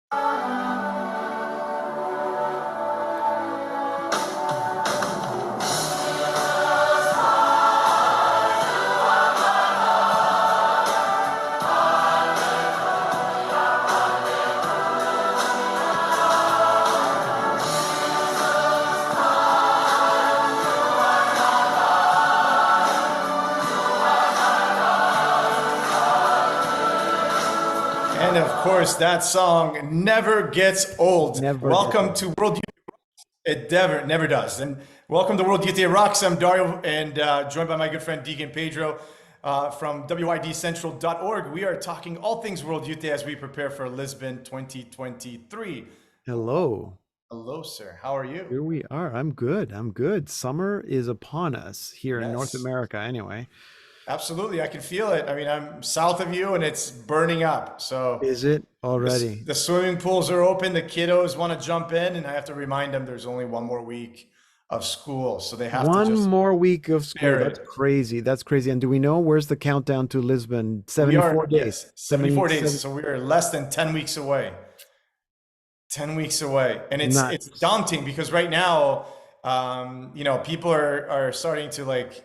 And of course, that song never gets old. Never gets Welcome old. to World Youth. It never does. And welcome to World Youth Rocks. I'm Dario, and joined by my good friend Deacon Pedro from WYDCentral.org. We are talking all things World Youth Day as we prepare for Lisbon 2023. Hello. Hello, sir. How are you? Here we are. I'm good. I'm good. Summer is upon us here in North Yes, America anyway. absolutely. I can feel it. I mean, I'm south of you, and it's burning up. So Is it this, already? the swimming pools are open. The kiddos want to jump in, and I have to remind them there's only one more week of school, so they have to One just more week of school. bear That's it. crazy. That's crazy. And do we know where's the countdown to Lisbon? We 74 are, days. yes, 74 days. 77. So we are less than 10 weeks away. 10 weeks away. And it's Nuts. daunting because right now, people are starting to like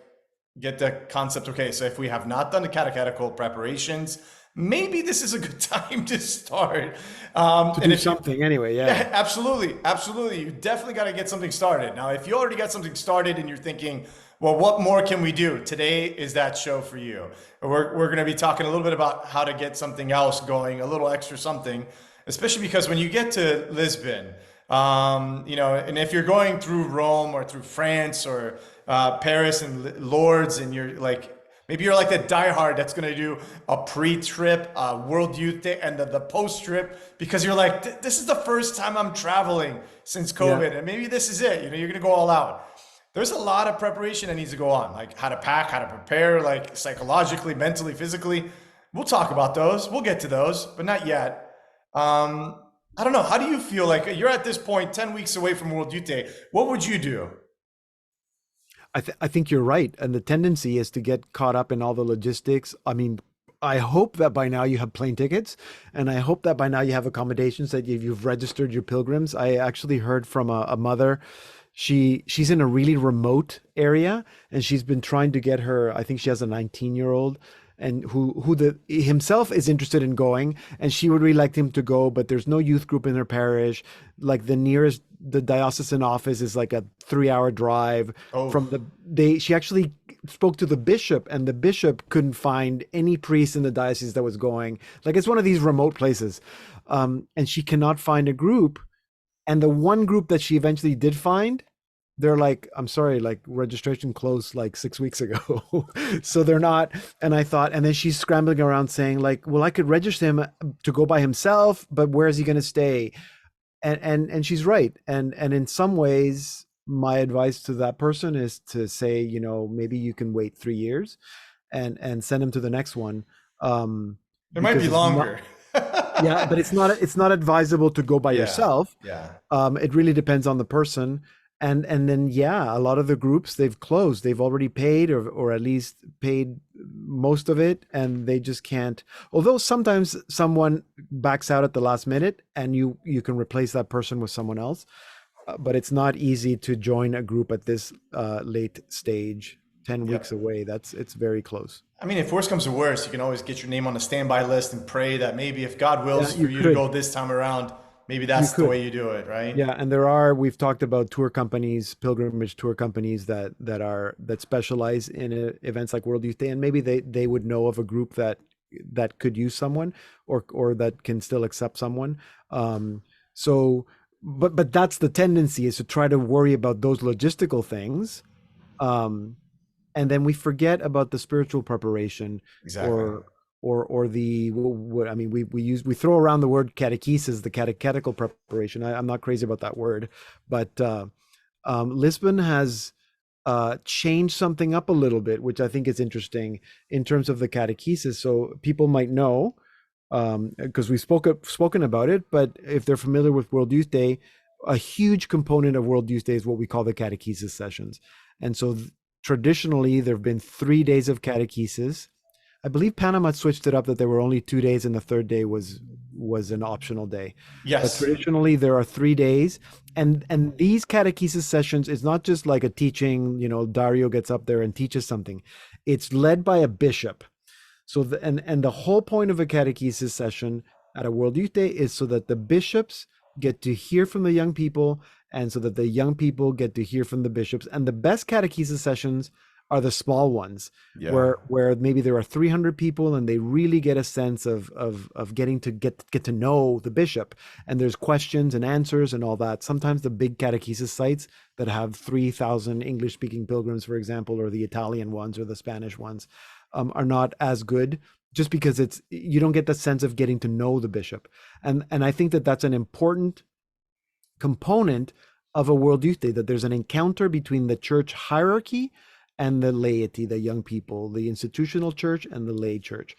get the concept, okay, so if we have not done the catechetical preparations, maybe this is a good time to start. To And do if you, something anyway. Yeah. yeah, absolutely, absolutely. You definitely got to get something started. Now, if you already got something started and you're thinking, well, what more can we do? Today is that show for you. We're going to be talking a little bit about how to get something else going, a little extra something, especially because when you get to Lisbon, and if you're going through Rome or through France or Paris and Lourdes, and you're like, maybe you're like the diehard that's going to do a pre-trip, World Youth Day, and the post-trip because you're like, this is the first time I'm traveling since Yeah. COVID, and maybe this is it. You're going to go all out. There's a lot of preparation that needs to go on, like how to pack, how to prepare, like psychologically, mentally, physically. We'll talk about those. We'll get to those, but not yet. I don't know. How do you feel like you're at this point, 10 weeks away from World Youth Day? What would you do? I think you're right. And the tendency is to get caught up in all the logistics. I mean, I hope that by now you have plane tickets, and I hope that by now you have accommodations, that you've registered your pilgrims. I actually heard from a mother. She's in a really remote area, and she's been trying to get her, I think she has a 19-year-old, and who the himself is interested in going, and she would really like him to go, but there's no youth group in her parish. Like the diocesan office is like a 3-hour drive Oh, from she actually spoke to the bishop, and the bishop couldn't find any priest in the diocese that was going. Like, it's one of these remote places. And she cannot find a group. And the one group that she eventually did find, they're like, I'm sorry, like registration closed like 6 weeks ago. So they're not. And I thought, and then she's scrambling around saying like, well, I could register him to go by himself, but where is he going to stay? And she's right. And in some ways, my advice to that person is to say, maybe you can wait 3 years and send him to the next one. it might Because be it's not, longer. yeah, but it's not advisable to go by Yeah, yourself. yeah. It really depends on the person. And then, yeah, a lot of the groups, they've closed. They've already paid, or at least paid most of it, and they just can't. Although sometimes someone backs out at the last minute, and you can replace that person with someone else. But it's not easy to join a group at this late stage. 10 weeks Yep. away. It's very close. I mean, if worse comes to worse, you can always get your name on the standby list and pray that maybe if God Yeah, wills for you you to could. go this time around, maybe You that's the could. way you do it, right? Yeah, and we've talked about tour companies, pilgrimage tour companies that specialize in events like World Youth Day, and maybe they would know of a group that could use someone, or that can still accept someone. So, but that's the tendency, is to try to worry about those logistical things, um, and then we forget about the spiritual preparation, Exactly. or the what I mean, we throw around the word catechesis, the catechetical preparation. I'm not crazy about that word, but Lisbon has changed something up a little bit, which I think is interesting in terms of the catechesis. So people might know, because we've spoken about it, but if they're familiar with World Youth Day, a huge component of World Youth Day is what we call the catechesis sessions. And so traditionally, there have been 3 days of catechesis. I believe Panama switched it up, that there were only 2 days, and the third day was an optional day. But Yes. traditionally there are 3 days, and these catechesis sessions is not just like a teaching, Dario gets up there and teaches something. It's led by a bishop. So and the whole point of a catechesis session at a World Youth Day is so that the bishops get to hear from the young people, and so that the young people get to hear from the bishops. And the best catechesis sessions are the small ones, Yeah. where maybe there are 300 people and they really get a sense of getting to get to know the bishop, and there's questions and answers and all that. Sometimes the big catechesis sites that have 3,000 English speaking pilgrims, for example, or the Italian ones or the Spanish ones, are not as good, just because you don't get the sense of getting to know the bishop. And I think that that's an important component of a World Youth Day, that there's an encounter between the church hierarchy and the laity, the young people, the institutional church and the lay church.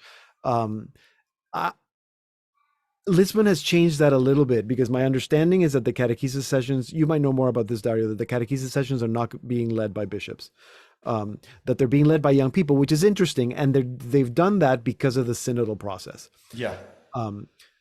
Lisbon has changed that a little bit, because my understanding is that the catechesis sessions, you might know more about this, Dario, that the catechesis sessions are not being led by bishops, that they're being led by young people, which is interesting. And they've done that because of the synodal process. Yeah.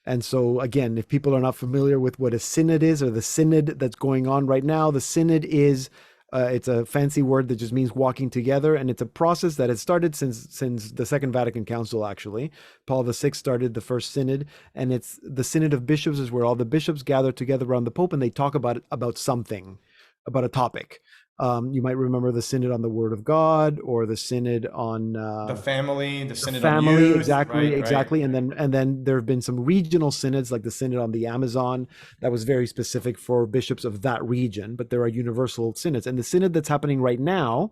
And so again, if people are not familiar with what a synod is, or the synod that's going on right now, the synod is, it's a fancy word that just means walking together, and it's a process that has started since the Second Vatican Council. Actually, Paul VI started the first synod, and it's the Synod of Bishops, is where all the bishops gather together around the Pope and they talk about something, about a topic. You might remember the synod on the Word of God, or the synod on The family, the synod on family, youth. exactly, Right, exactly. right. And then there have been some regional synods, like the synod on the Amazon, that was very specific for bishops of that region. But there are universal synods, and the synod that's happening right now,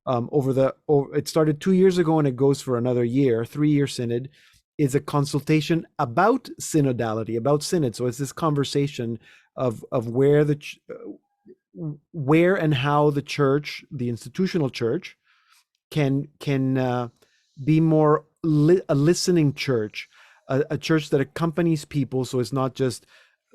it started 2 years ago and it goes for another year, 3-year synod, is a consultation about synodality, about synod. So it's this conversation of where and how the church, the institutional church, can be more a listening church, a church that accompanies people. So it's not just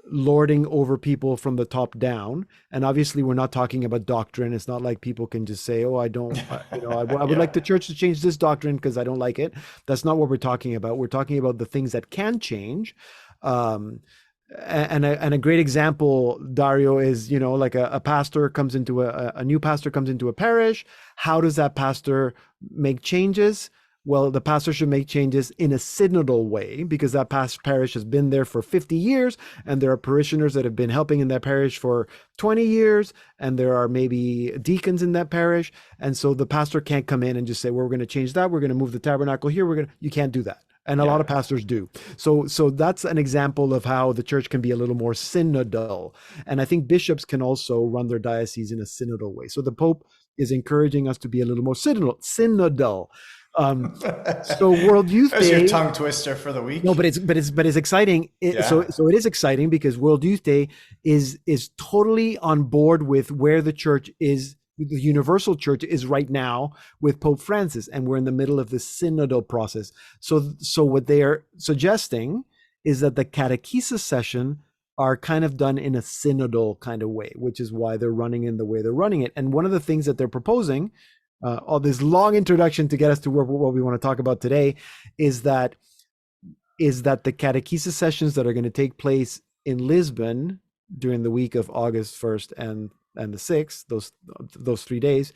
lording over people from the top down. And obviously we're not talking about doctrine. It's not like people can just say, oh, I don't, I would Yeah. like the church to change this doctrine because I don't like it. That's not what we're talking about. We're talking about the things that can change. And a great example, Dario, is, like a pastor comes into a new pastor comes into a parish. How does that pastor make changes? Well, the pastor should make changes in a synodal way, because that parish has been there for 50 years, and there are parishioners that have been helping in that parish for 20 years, and there are maybe deacons in that parish. And so the pastor can't come in and just say, well, we're going to change that, we're going to move the tabernacle here, you can't do that. And a lot of pastors do. So that's an example of how the church can be a little more synodal. And I think bishops can also run their diocese in a synodal way. So the Pope is encouraging us to be a little more synodal. So World Youth There's Day. your tongue twister for the week. No, but it's exciting. So it is exciting, because World Youth Day is totally on board with where the church is. The universal church is right now with Pope Francis, and we're in the middle of this synodal process. So what they are suggesting is that the catechesis session are kind of done in a synodal kind of way, which is why they're running in the way they're running it. And one of the things that they're proposing, all this long introduction to get us to what we want to talk about today, is that the catechesis sessions that are going to take place in Lisbon during the week of August 1st and the 6th, those 3 days,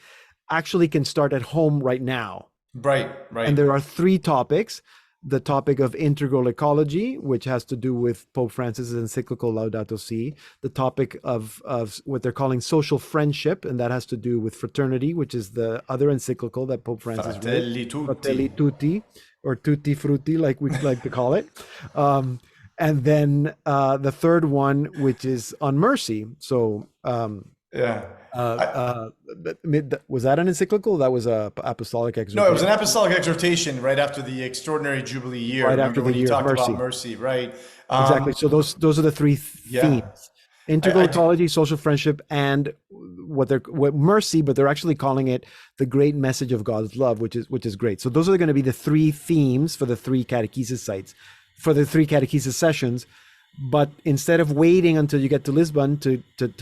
actually can start at home right now. Right. And there are 3 topics. The topic of integral ecology, which has to do with Pope Francis' encyclical Laudato Si. The topic of what they're calling social friendship, and that has to do with fraternity, which is the other encyclical that Pope Francis Fratelli wrote. tutti. Fratelli tutti, or tutti frutti, like we like to call it. And then the third one, which is on mercy. So was that an encyclical? That was a apostolic exhortation. No, it was an apostolic exhortation right after the extraordinary Jubilee year. Right after the when year you of talked mercy. about mercy, right? Exactly. So those are the 3 themes: integral ecology, social friendship, and what mercy. But they're actually calling it the great message of God's love, which is great. So those are going to be the 3 themes for the 3 catechesis sites, for the 3 catechesis sessions. But instead of waiting until you get to Lisbon to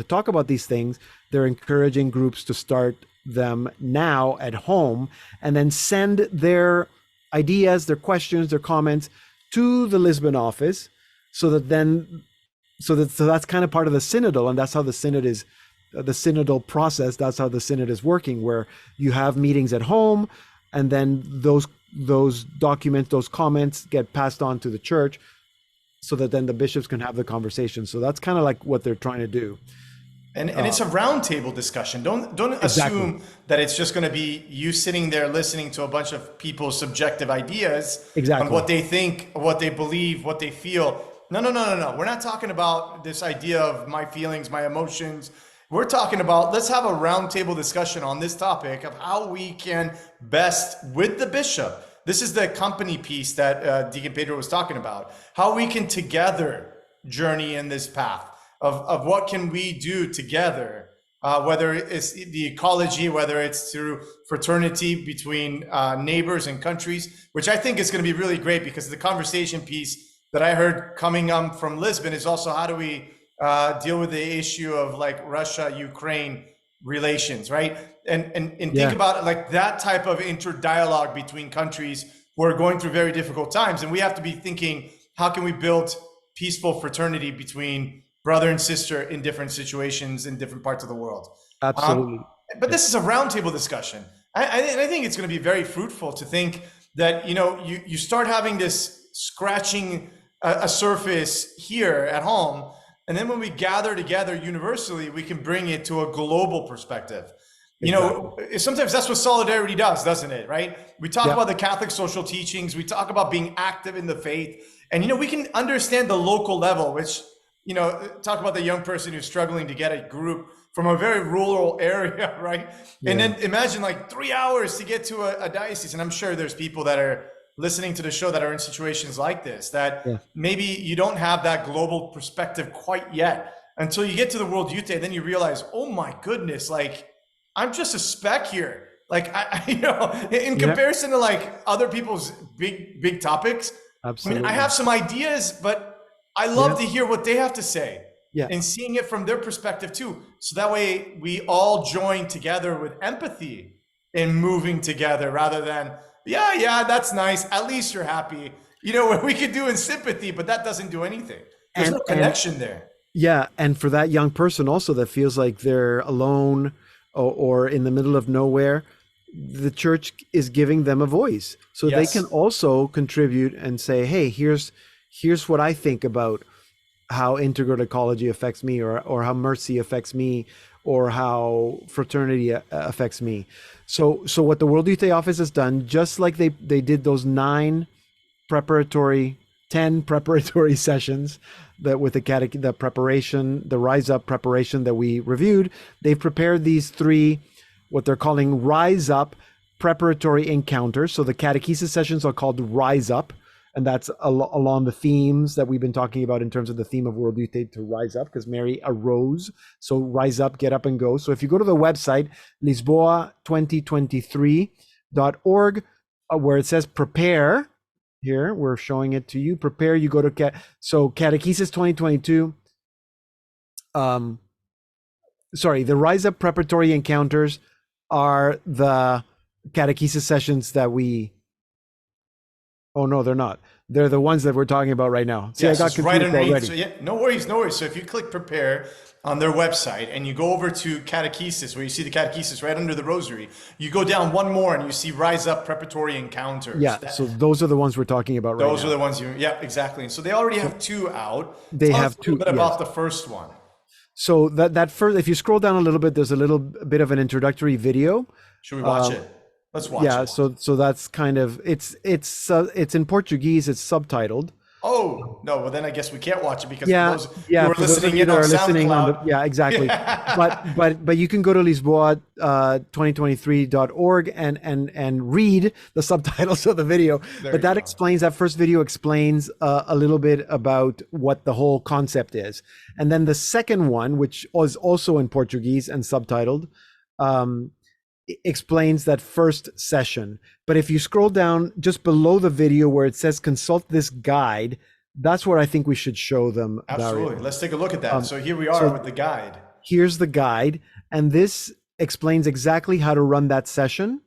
talk about these things, they're encouraging groups to start them now at home, and then send their ideas, their questions, their comments to the Lisbon office, so that's kind of part of the synodal, and that's how the synod is, the synodal process. That's how the synod is working, where you have meetings at home, and then those documents, those comments get passed on to the church, so that then the bishops can have the conversation. So that's kind of like what they're trying to do. And it's a roundtable discussion. Don't assume that it's just going to be you sitting there listening to a bunch of people's subjective ideas on what they think, what they believe, what they feel. No. We're not talking about this idea of my feelings, my emotions. We're talking about, let's have a roundtable discussion on this topic of how we can best, with the bishop. This is the Accompany piece that Deacon Pedro was talking about. How we can together journey in this path of what can we do together, whether it's the ecology, whether it's through fraternity between neighbors and countries, which I think is going to be really great, because the conversation piece that I heard coming from Lisbon is also how do we deal with the issue of like Russia-Ukraine relations, right? And think about it like that type of interdialogue between countries who are going through very difficult times. And we have to be thinking, how can we build peaceful fraternity between brother and sister in different situations in different parts of the world? Absolutely. But this is a roundtable discussion. I think it's going to be very fruitful to think that, you start having this scratching a surface here at home. And then when we gather together universally, we can bring it to a global perspective. Sometimes that's what solidarity does, doesn't it? Right? We talk about the Catholic social teachings. We talk about being active in the faith. And, we can understand the local level, which, talk about the young person who's struggling to get a group from a very rural area, right? Yeah. And then imagine like 3 hours to get to a diocese. And I'm sure there's people that are listening to the show that are in situations like this, that maybe you don't have that global perspective quite yet until you get to the World Youth Day. Then you realize, oh my goodness, like I'm just a speck here. Like, in comparison to like other people's big topics. Absolutely. I mean, I have some ideas, but I love to hear what they have to say and seeing it from their perspective too. So that way we all join together with empathy in moving together rather than, that's nice. At least you're happy. What we could do in sympathy, but that doesn't do anything. There's no connection there. Yeah. And for that young person also that feels like they're alone or in the middle of nowhere, the church is giving them a voice. So they can also contribute and say, hey, here's what I think about how integral ecology affects me, or how mercy affects me, or how fraternity affects me. So what the World Youth Day Office has done, just like they did those 10 preparatory sessions that with the preparation, the Rise Up preparation that we reviewed, they've prepared these 3, what they're calling Rise Up Preparatory Encounters. So the catechesis sessions are called Rise Up, and that's along the themes that we've been talking about in terms of the theme of World Youth Day, to rise up, because Mary arose. So rise up, get up and go. So if you go to the website, Lisboa2023.org, where it says prepare, here, we're showing it to you, prepare, you go to, Catechesis 2022, the Rise Up Preparatory Encounters are the catechesis sessions that oh no, they're not. They're the ones that we're talking about right now. See, I got confused right already. So no worries. So if you click prepare on their website and you go over to catechesis, where you see the catechesis right under the rosary, you go down one more and you see Rise Up Preparatory Encounters. Yeah, so those are the ones we're talking about right now. Those are the ones exactly. So they already have 2 out. They have 2. A little bit about the first one. So that first, if you scroll down a little bit, there's a little bit of an introductory video. Should we watch it? Let's watch it. Yeah, so that's kind of, it's in Portuguese, it's subtitled. Oh, no, well then I guess we can't watch it because for those who are listening in on SoundCloud. Exactly. But you can go to Lisboa2023.org and read the subtitles of the video. That first video explains a little bit about what the whole concept is. And then the second one, which was also in Portuguese and subtitled, explains that first session. But if you scroll down just below the video where it says consult this guide, that's where I think we should show them. Absolutely. Dario. Let's take a look at that. So here we are with the guide. Here's the guide. And this explains exactly how to run that session.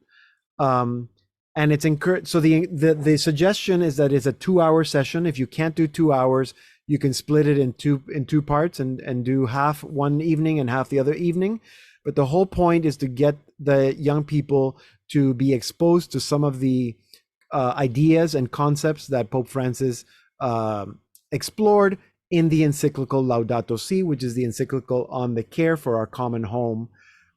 And it's encouraged. So the suggestion is that it's a 2-hour session. If you can't do 2 hours, You can split it in two parts and do half one evening and half the other evening. But the whole point is to get the young people to be exposed to some of the ideas and concepts that Pope Francis explored in the encyclical Laudato Si, which is the encyclical on the care for our common home,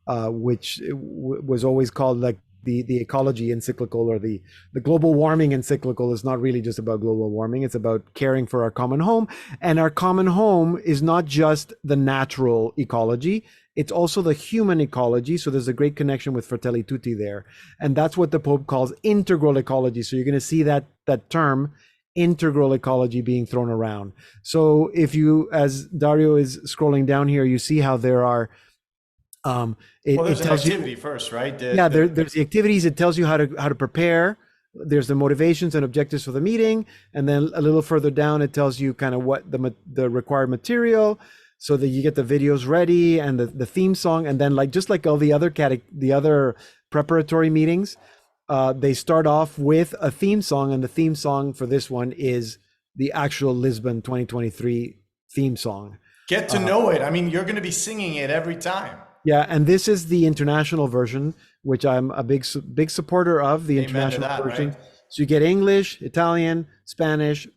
which was always called like the ecology encyclical, or the global warming encyclical. Is not really just about global warming. It's about caring for our common home. And our common home is not just the natural ecology, it's also the human ecology. So there's a great connection with Fratelli Tutti there. And that's what the Pope calls integral ecology. So you're going to see that term integral ecology being thrown around. So if you, as Dario is scrolling down here, you see how there are Well, there's an activity first, right? There's the activities. It tells you how to prepare. There's the motivations and objectives for the meeting, and then a little further down, it tells you kind of what the required material, so that you get the videos ready and the theme song, and then just like all the other preparatory meetings, they start off with a theme song, and the theme song for this one is the actual Lisbon 2023 theme song. Get to know it. I mean, you're going to be singing it every time. Yeah, and this is the international version, which I'm a big supporter of, the international version. Right? So you get English, Italian, Spanish,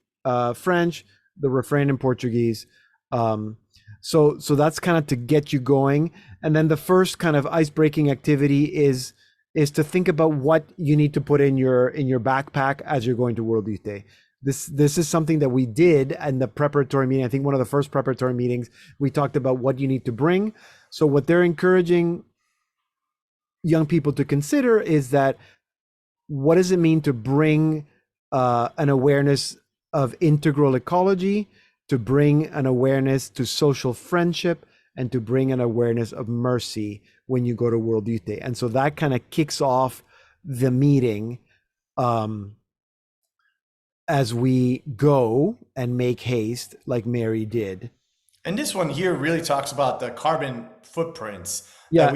French, the refrain in Portuguese. So that's kind of to get you going. And then the first kind of ice-breaking activity is to think about what you need to put in your backpack as you're going to World Youth Day. This is something that we did in the preparatory meeting. I think one of the first preparatory meetings, we talked about what you need to bring. So what they're encouraging young people to consider is that, what does it mean to bring an awareness of integral ecology, to bring an awareness to social friendship, and to bring an awareness of mercy when you go to World Youth Day. And so that kind of kicks off the meeting as we go and make haste like Mary did. And this one here really talks about the carbon footprints that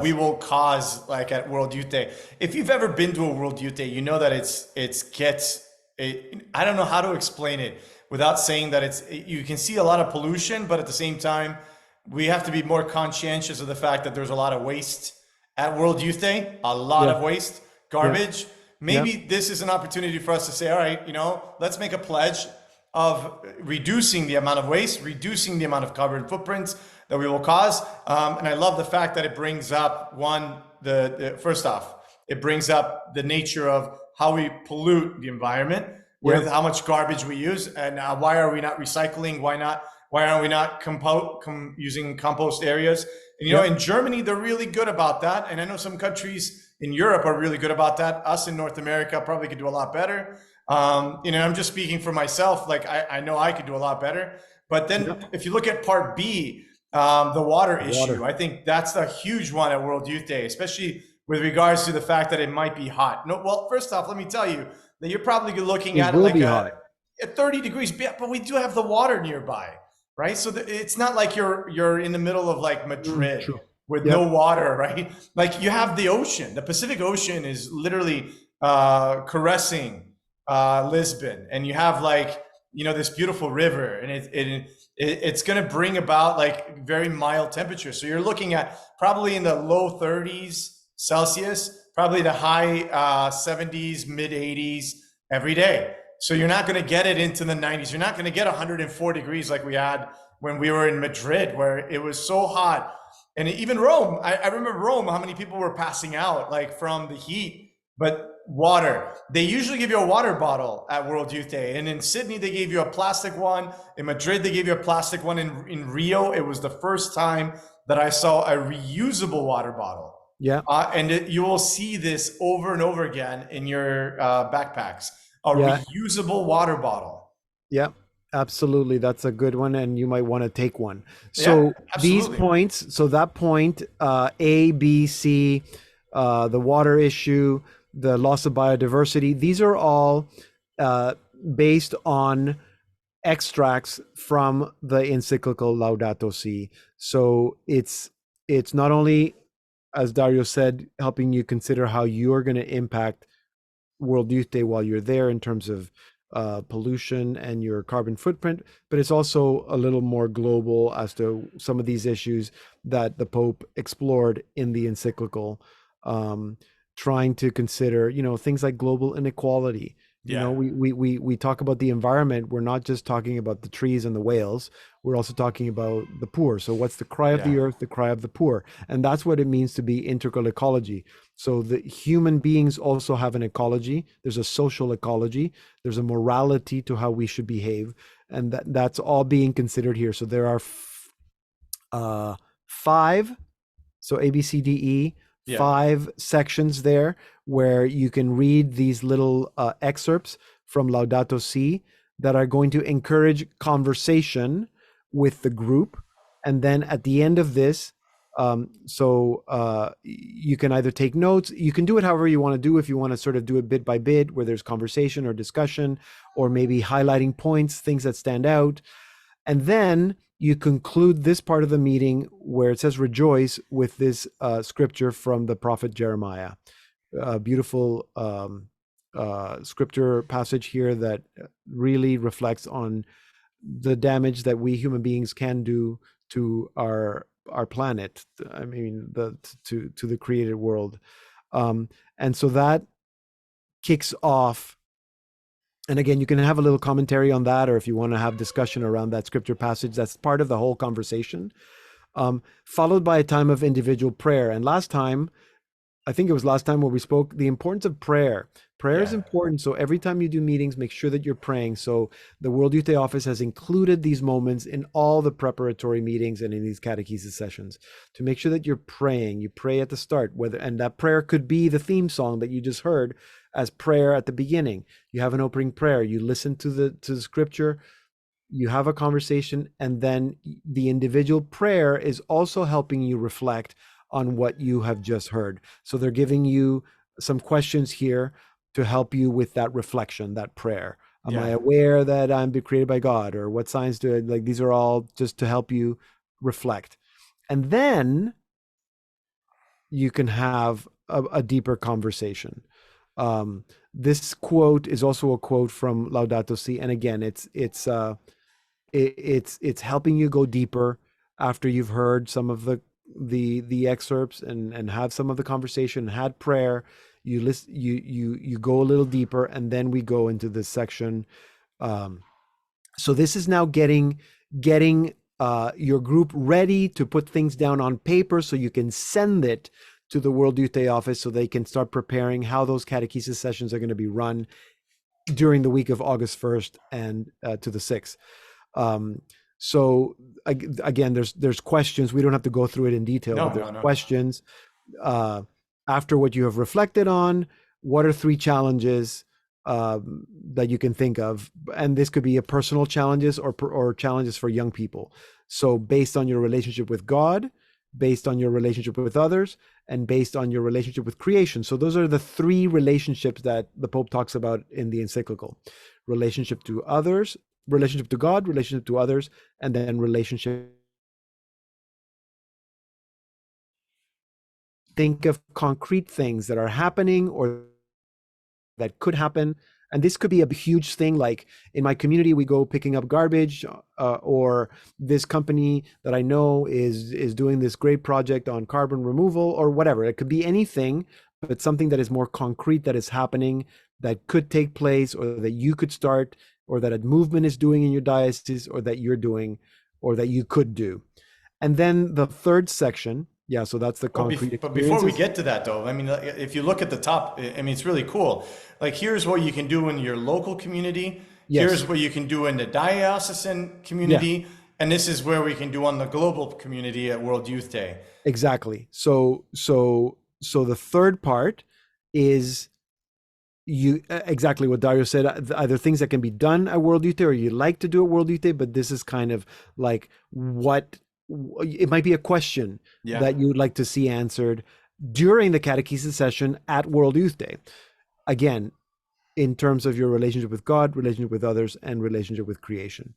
we will cause, like at World Youth Day. If you've ever been to a World Youth Day, you know that I don't know how to explain it without saying that you can see a lot of pollution, but at the same time, we have to be more conscientious of the fact that there's a lot of waste at World Youth Day, a lot of waste, garbage. Yeah. Maybe this is an opportunity for us to say, all right, let's make a pledge of reducing the amount of waste, reducing the amount of carbon footprints that we will cause. And I love the fact that it brings up first off, it brings up the nature of how we pollute the environment with how much garbage we use, and why are we not recycling? Why aren't we not using compost areas? And, in Germany, they're really good about that. And I know some countries in Europe are really good about that. Us in North America probably could do a lot better. I'm just speaking for myself. Like I know I could do a lot better. But then if you look at part B, the water issue, I think that's a huge one at World Youth Day, especially with regards to the fact that it might be hot. No, well, first off, let me tell you that you're probably looking at like at 30 degrees, but we do have the water nearby, right? So it's not like you're in the middle of like Madrid with no water, right? Like you have the ocean. The Pacific Ocean is literally caressing Lisbon, and you have this beautiful river, and it's going to bring about like very mild temperatures. So you're looking at probably in the low 30s Celsius, probably the high 70s, mid 80s every day. So you're not going to get it into the 90s. You're not going to get 104 degrees like we had when we were in Madrid, where it was so hot. And even Rome, I remember Rome, how many people were passing out like from the heat. But water, they usually give you a water bottle at World Youth Day. And in Sydney, they gave you a plastic one. In Madrid, they gave you a plastic one. In Rio, it was the first time that I saw a reusable water bottle. Yeah. You will see this over and over again in your backpacks, reusable water bottle. Yeah, absolutely. That's a good one. And you might want to take one. So these points, so that point, A, B, C, the water issue, the loss of biodiversity, these are all based on extracts from the encyclical Laudato Si. So it's not only, as Dario said, helping you consider how you're going to impact World Youth Day while you're there in terms of pollution and your carbon footprint, but it's also a little more global as to some of these issues that the Pope explored in the encyclical, um, trying to consider, things like global inequality. Yeah. We talk about the environment. We're not just talking about the trees and the whales. We're also talking about the poor. So what's the cry of Yeah. the earth? The cry of the poor. And that's what it means to be integral ecology. So the human beings also have an ecology. There's a social ecology. There's a morality to how we should behave. And that's all being considered here. So there are five, so A, B, C, D, E, Yeah. 5 sections there where you can read these little excerpts from Laudato Si that are going to encourage conversation with the group. And then at the end of this, you can either take notes, you can do it however you want to do, if you want to sort of do it bit by bit where there's conversation or discussion, or maybe highlighting points, things that stand out. And then you conclude this part of the meeting where it says rejoice with this scripture from the prophet Jeremiah. Beautiful scripture passage here that really reflects on the damage that we human beings can do to our planet. I mean, to the created world. And so that kicks off. And again, you can have a little commentary on that, or if you want to have discussion around that scripture passage, that's part of the whole conversation. Followed by a time of individual prayer. And I think it was last time where we spoke, the importance of prayer. Prayer is Yeah. important. So every time you do meetings, make sure that you're praying. So the World Youth Day Office has included these moments in all the preparatory meetings and in these catechesis sessions to make sure that you're praying. You pray at the start, and that prayer could be the theme song that you just heard as prayer at the beginning. You have an opening prayer. You listen to the scripture. You have a conversation, and then the individual prayer is also helping you reflect on what you have just heard. So they're giving you some questions here to help you with that reflection, that prayer. Am I Yeah. aware that I'm created by God? Or what signs do I, these are all just to help you reflect. And then you can have a deeper conversation. This quote is also a quote from Laudato Si. And again, it's helping you go deeper after you've heard some of the excerpts and have some of the conversation, had prayer. You listen, you go a little deeper, and then we go into this section. So this is now getting your group ready to put things down on paper so you can send it to the World Youth Day Office so they can start preparing how those catechesis sessions are going to be run during the week of August 1st and to the 6th. So again, there's questions. We don't have to go through it in detail, but there's questions. After what you have reflected on, what are 3 challenges that you can think of? And this could be a personal challenges or challenges for young people. So based on your relationship with God, based on your relationship with others, and based on your relationship with creation. So those are the 3 relationships that the Pope talks about in the encyclical: relationship to others, relationship to God, relationship to others, and then relationship. Think of concrete things that are happening or that could happen. And this could be a huge thing, like in my community, we go picking up garbage, or this company that I know is doing this great project on carbon removal, or whatever. It could be anything, but something that is more concrete, that is happening, that could take place, or that you could start, or that a movement is doing in your diocese, or that you're doing, or that you could do. And then the 3rd section, so that's the concrete experiences. But before we get to that, though, I mean, if you look at the top, I mean, it's really cool. Like, here's what you can do in your local community. Yes. Here's what you can do in the diocesan community. Yeah. And this is where we can do on the global community at World Youth Day. Exactly. So the 3rd part is exactly what Dario said, either things that can be done at World Youth Day or you like to do at World Youth Day, but this is kind of like what it might be a question that you would like to see answered during the catechesis session at World Youth Day. Again, in terms of your relationship with God, relationship with others, and relationship with creation.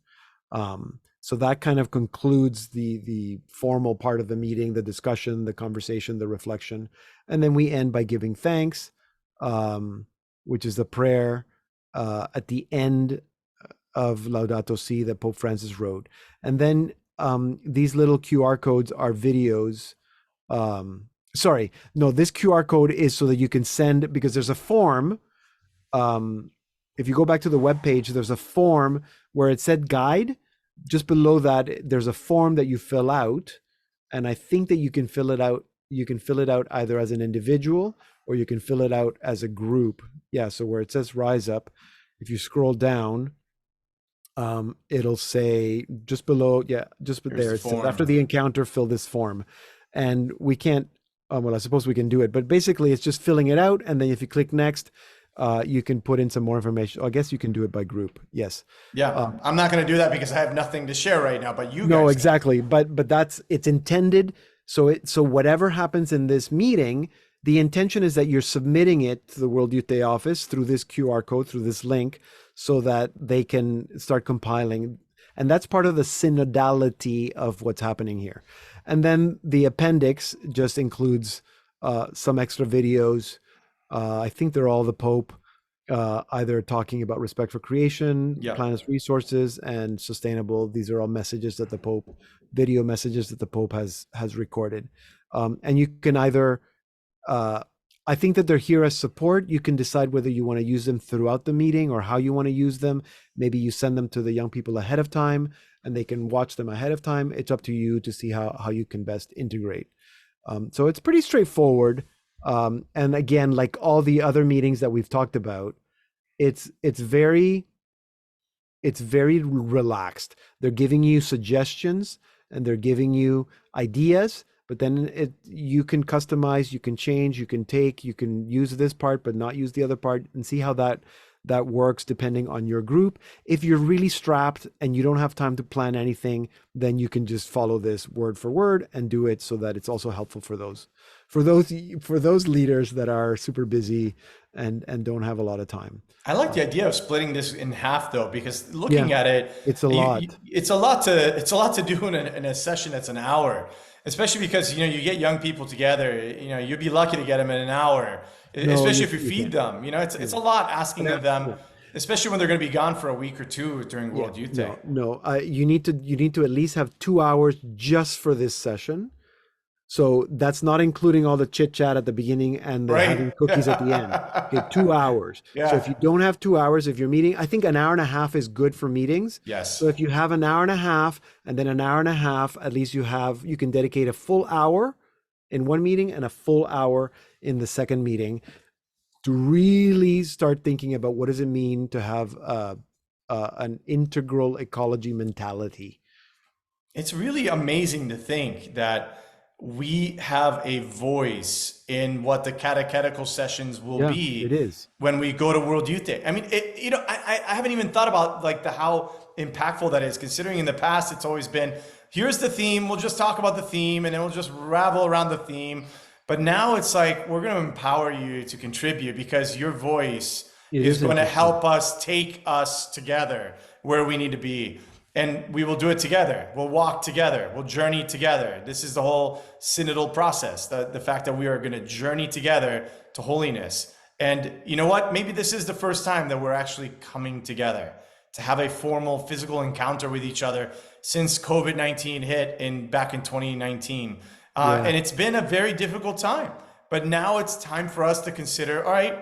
So that kind of concludes the formal part of the meeting, the discussion, the conversation, the reflection. And then we end by giving thanks, which is the prayer. at the end of Laudato Si that Pope Francis wrote. And then these little QR codes are videos. Sorry, no, this QR code is so that you can send, because there's a form. If you go back to the web page, there's a form where it said guide. Just below that, there's a form that you fill out, and I think that you can fill it out. You can fill it out either as an individual or you can fill it out as a group. Yeah. So where it says Rise Up, if you scroll down, it'll say just below. Yeah, just Here's there. the It says form. after the encounter, fill this form, and we can't. Well, I suppose we can do it, but basically, it's just filling it out, and then if you click next, you can put in some more information. I guess you can do it by group. Yes. Yeah, I'm not going to do that because I have nothing to share right now, but you No, guys exactly. But that's it's intended. So whatever happens in this meeting, the intention is that you're submitting it to the World Youth Day office through this QR code, through this link, so that they can start compiling. And that's part of the synodality of what's happening here. And then the appendix just includes some extra videos. I think they're all the Pope, either talking about respect for creation, Yeah. planet's resources, and sustainable. These are all messages that the Pope, video messages that the Pope has recorded. And you can either, I think that they're here as support. You can decide whether you want to use them throughout the meeting or how you want to use them. Maybe you send them to the young people ahead of time and they can watch them ahead of time. It's up to you to see how you can best integrate. So it's pretty straightforward. And again, like all the other meetings that we've talked about, it's very relaxed. They're giving you suggestions and they're giving you ideas, but then you can customize, you can change, you can use this part but not use the other part, and see how that works depending on your group. If you're really strapped and you don't have time to plan anything, then you can just follow this word for word and do it so that it's also helpful for those leaders that are super busy and don't have a lot of time. I like the idea of splitting this in half, though, because looking at it, it's a lot. It's a lot to do in a session that's an hour, especially because you get young people together. You'd be lucky to get them in an hour, especially if you feed them. It's a lot asking of them, especially when they're going to be gone for a week or two during World Youth Day. No, you need to at least have 2 hours just for this session. So that's not including all the chit chat at the beginning and having cookies at the end. Okay, 2 hours. Yeah. So if you don't have 2 hours, if you're meeting, I think an hour and a half is good for meetings. Yes. So if you have an hour and a half and then an hour and a half, at least you can dedicate a full hour in one meeting and a full hour in the second meeting to really start thinking about what does it mean to have an integral ecology mentality. It's really amazing to think that we have a voice in what the catechetical sessions will be. It is. When we go to World Youth Day. I mean, I haven't even thought about like how impactful that is, considering in the past it's always been, here's the theme, we'll just talk about the theme and then we'll just ravel around the theme. But now it's like, we're going to empower you to contribute because your voice is going to help us take us together where we need to be. And we will do it together. We'll walk together. We'll journey together. This is the whole synodal process, the fact that we are going to journey together to holiness. And you know what? Maybe this is the first time that we're actually coming together to have a formal physical encounter with each other since COVID-19 hit back in 2019. And it's been a very difficult time. But now it's time for us to consider, all right,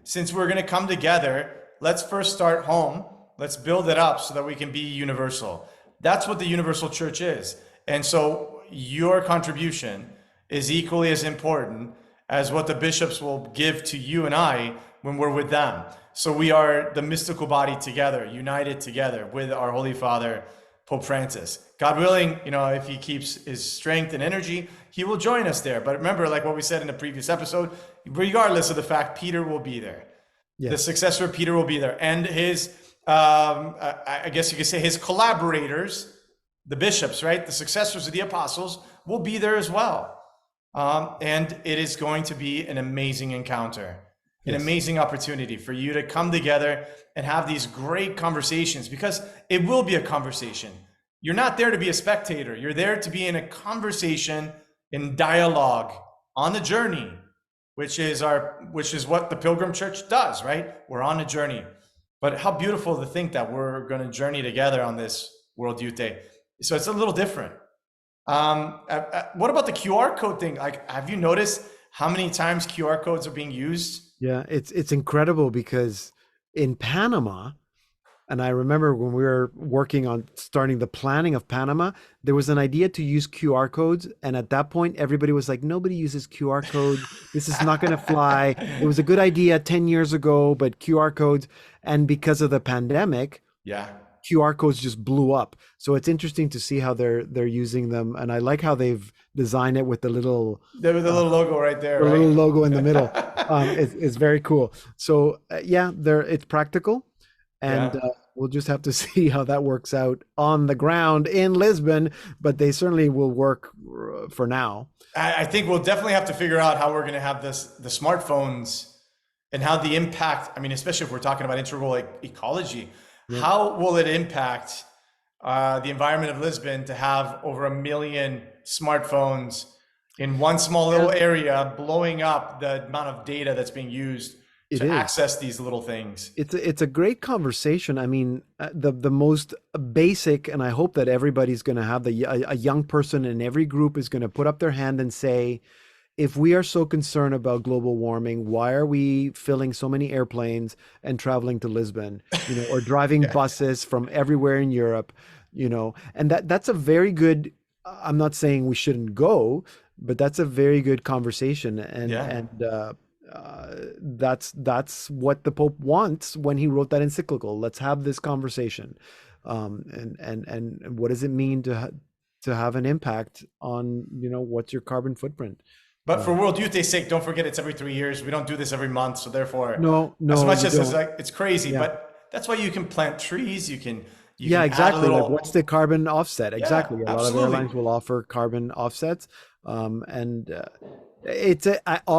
since we're going to come together, let's first start home. Let's build it up so that we can be universal. That's what the universal church is. And so your contribution is equally as important as what the bishops will give to you and I when we're with them. So we are the mystical body together, united together with our Holy Father, Pope Francis. God willing, if he keeps his strength and energy, he will join us there. But remember, like what we said in the previous episode, regardless of the fact, Peter will be there. Yes. The successor of Peter will be there. And his I guess you could say his collaborators, the bishops, right? The successors of the apostles will be there as well. And it is going to be an amazing encounter, an amazing opportunity for you to come together and have these great conversations, because it will be a conversation. You're not there to be a spectator. You're there to be in a conversation, in dialogue on the journey, which is what the Pilgrim Church does, right? We're on a journey. But how beautiful to think that we're going to journey together on this World Youth Day. So it's a little different. What about the QR code thing? Like, have you noticed how many times QR codes are being used? Yeah, it's incredible because in Panama, and I remember when we were working on starting the planning of Panama, there was an idea to use QR codes. And at that point, everybody was like, nobody uses QR codes. This is not going to fly. It was a good idea 10 years ago, but QR codes. And because of the pandemic, Yeah. QR codes just blew up. So it's interesting to see how they're using them. And I like how they've designed it with the little There was a little logo right there, the right? little logo in the middle. It's very cool. So yeah, it's practical, and Yeah. we'll just have to see how that works out on the ground in Lisbon. But they certainly will work for now. I think we'll definitely have to figure out how we're going to have the smartphones and how the impact, I mean, especially if we're talking about integral ecology, how will it impact the environment of Lisbon to have over 1 million smartphones in one small little area, blowing up the amount of data that's being used to access these little things? It's a great conversation. I mean, the most basic, and I hope that everybody's going to have a young person in every group is going to put up their hand and say, if we are so concerned about global warming, why are we filling so many airplanes and traveling to Lisbon, or driving buses from everywhere in Europe, and that's a very good, I'm not saying we shouldn't go, but that's a very good conversation. And that's what the Pope wants when he wrote that encyclical. Let's have this conversation. And what does it mean to have an impact on, what's your carbon footprint? But for World Youth Day's sake, don't forget it's every 3 years. We don't do this every month. So therefore, no, as much as it's crazy, but that's why you can plant trees. You can exactly. Like, what's the carbon offset? Exactly. A lot of absolutely. airlines will offer carbon offsets. All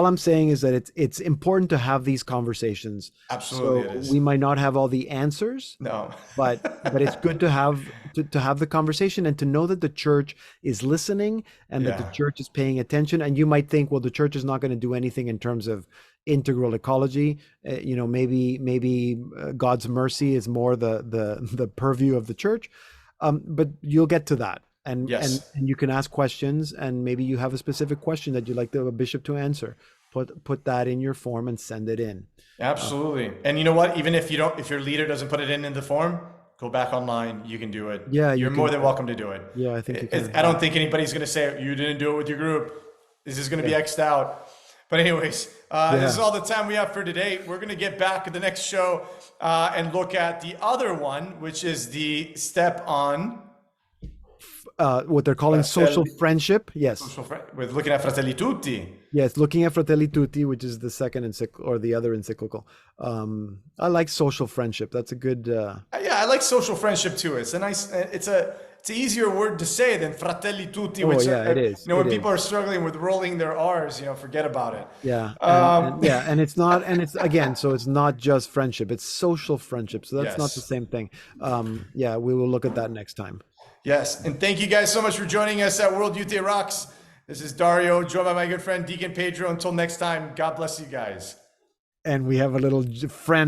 I'm saying is that it's important to have these conversations. Absolutely, so it is. We might not have all the answers. No, but it's good to have the conversation and to know that the church is listening and that the church is paying attention. And you might think, well, the church is not going to do anything in terms of integral ecology. Maybe God's mercy is more the purview of the church. But you'll get to that. And you can ask questions, and maybe you have a specific question that you'd like the bishop to answer. Put that in your form and send it in. Absolutely. And you know what? Even if your leader doesn't put it in the form, go back online. You can do it. Yeah, you're more than welcome to do it. Yeah, I think you can. I don't think anybody's going to say you didn't do it with your group. This is going to be X'd out. But anyways, this is all the time we have for today. We're going to get back at the next show and look at the other one, which is the step on what they're calling social friendship. Yes. With looking at Fratelli Tutti. Yes, looking at Fratelli Tutti, which is the second encyclical or the other encyclical. I like social friendship. That's a good. I like social friendship too. It's a nice. It's an easier word to say than Fratelli Tutti. Which it is. When people are struggling with rolling their R's, forget about it. Yeah. And it's not. And it's again. So it's not just friendship. It's social friendship. So that's not the same thing. We will look at that next time. Yes, and thank you guys so much for joining us at World Youth Day Rocks. This is Dario, joined by my good friend Deacon Pedro. Until next time, God bless you guys. And we have a little friend